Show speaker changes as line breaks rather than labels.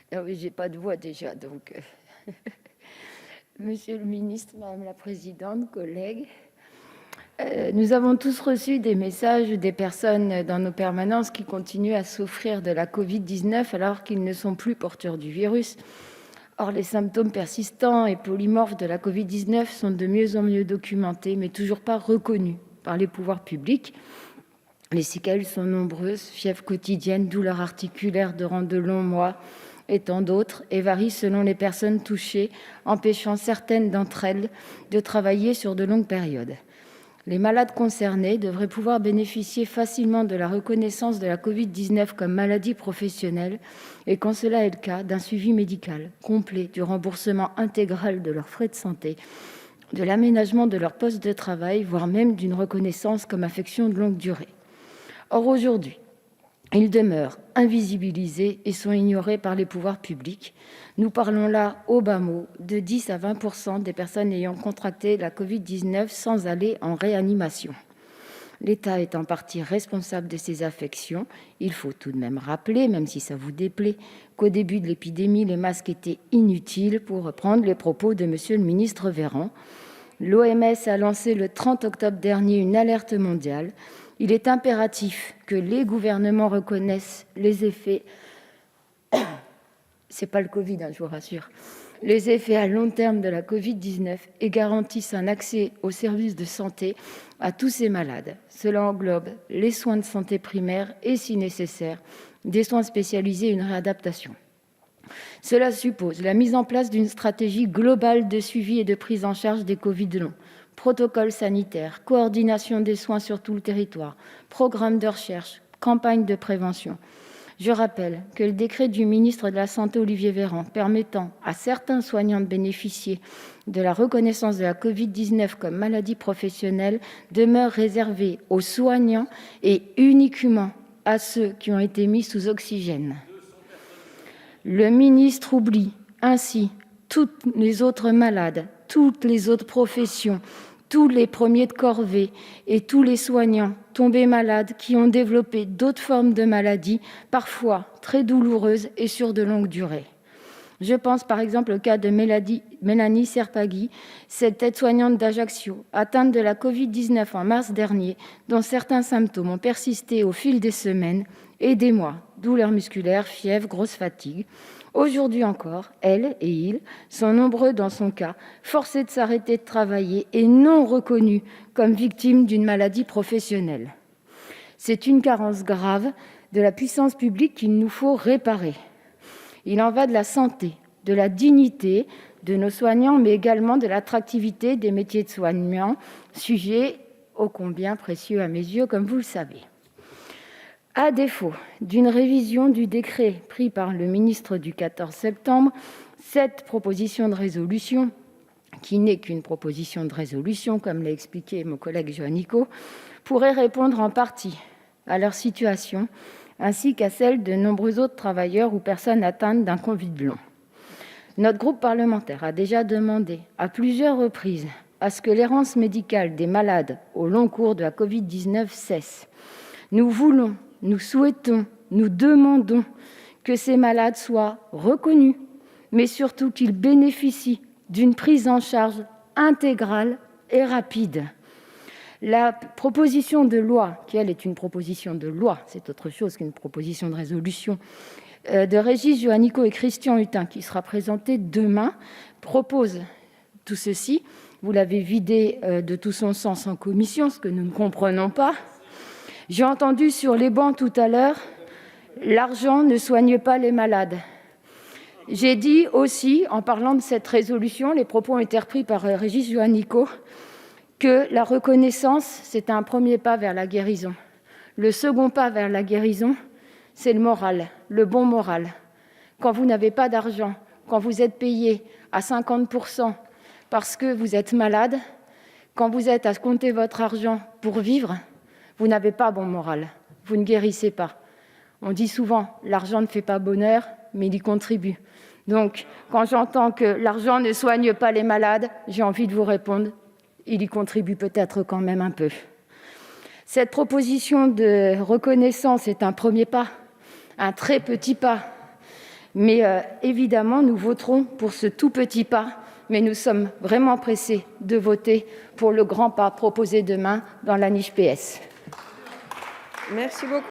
Ah oui, j'ai pas de voix déjà, donc Monsieur le ministre, madame la présidente, collègues, nous avons tous reçu des messages des personnes dans nos permanences qui continuent à souffrir de la Covid-19 alors qu'ils ne sont plus porteurs du virus. Or, les symptômes persistants et polymorphes de la Covid-19 sont de mieux en mieux documentés, mais toujours pas reconnus par les pouvoirs publics. Les séquelles sont nombreuses: fièvre quotidienne, douleurs articulaires durant de longs mois et tant d'autres, et varient selon les personnes touchées, empêchant certaines d'entre elles de travailler sur de longues périodes. Les malades concernés devraient pouvoir bénéficier facilement de la reconnaissance de la Covid-19 comme maladie professionnelle et, quand cela est le cas, d'un suivi médical complet, du remboursement intégral de leurs frais de santé, de l'aménagement de leur poste de travail, voire même d'une reconnaissance comme affection de longue durée. Or, aujourd'hui, ils demeurent invisibilisés et sont ignorés par les pouvoirs publics. Nous parlons là, au bas mot, de 10 à 20 % des personnes ayant contracté la Covid-19 sans aller en réanimation. L'État est en partie responsable de ces affections. Il faut tout de même rappeler, même si ça vous déplaît, qu'au début de l'épidémie, les masques étaient inutiles, pour reprendre les propos de monsieur le ministre Véran. L'OMS a lancé le 30 octobre dernier une alerte mondiale. Il est impératif que les gouvernements reconnaissent les effets, c'est pas le Covid, je vous rassure, les effets à long terme de la Covid-19 et garantissent un accès aux services de santé à tous ces malades. Cela englobe les soins de santé primaires et, si nécessaire, des soins spécialisés et une réadaptation. Cela suppose la mise en place d'une stratégie globale de suivi et de prise en charge des Covid longs: protocole sanitaire, coordination des soins sur tout le territoire, programme de recherche, campagne de prévention. Je rappelle que le décret du ministre de la Santé, Olivier Véran, permettant à certains soignants de bénéficier de la reconnaissance de la Covid-19 comme maladie professionnelle demeure réservé aux soignants et uniquement à ceux qui ont été mis sous oxygène. Le ministre oublie ainsi toutes les autres malades, toutes les autres professions, tous les premiers de corvée et tous les soignants tombés malades qui ont développé d'autres formes de maladies, parfois très douloureuses et sur de longues durées. Je pense par exemple au cas de Mélanie Serpagui, cette aide-soignante d'Ajaccio, atteinte de la Covid-19 en mars dernier, dont certains symptômes ont persisté au fil des semaines et des mois: douleurs musculaires, fièvre, grosse fatigue. Aujourd'hui encore, elle et il sont nombreux dans son cas, forcés de s'arrêter de travailler et non reconnus comme victimes d'une maladie professionnelle. C'est une carence grave de la puissance publique qu'il nous faut réparer. Il en va de la santé, de la dignité de nos soignants, mais également de l'attractivité des métiers de soignants, sujet ô combien précieux à mes yeux, comme vous le savez. À défaut d'une révision du décret pris par le ministre du 14 septembre, cette proposition de résolution, qui n'est qu'une proposition de résolution, comme l'a expliqué mon collègue Juanico, pourrait répondre en partie à leur situation, ainsi qu'à celle de nombreux autres travailleurs ou personnes atteintes d'un Covid long. Notre groupe parlementaire a déjà demandé à plusieurs reprises à ce que l'errance médicale des malades au long cours de la Covid-19 cesse. Nous voulons, nous souhaitons, nous demandons que ces malades soient reconnus, mais surtout qu'ils bénéficient d'une prise en charge intégrale et rapide. La proposition de loi, qui elle est une proposition de loi, c'est autre chose qu'une proposition de résolution, de Régis Juanico et Christian Hutin, qui sera présentée demain, propose tout ceci. Vous l'avez vidé de tout son sens en commission, ce que nous ne comprenons pas. J'ai entendu sur les bancs tout à l'heure, l'argent ne soigne pas les malades. J'ai dit aussi, en parlant de cette résolution, les propos ont été repris par Régis Juanico, que la reconnaissance, c'est un premier pas vers la guérison. Le second pas vers la guérison, c'est le moral, le bon moral. Quand vous n'avez pas d'argent, quand vous êtes payé à 50% parce que vous êtes malade, quand vous êtes à compter votre argent pour vivre, vous n'avez pas bon moral, vous ne guérissez pas. On dit souvent, l'argent ne fait pas bonheur, mais il y contribue. Donc, quand j'entends que l'argent ne soigne pas les malades, j'ai envie de vous répondre, il y contribue peut-être quand même un peu. Cette proposition de reconnaissance est un premier pas, un très petit pas. Mais évidemment, nous voterons pour ce tout petit pas, mais nous sommes vraiment pressés de voter pour le grand pas proposé demain dans la niche PS.
Merci beaucoup.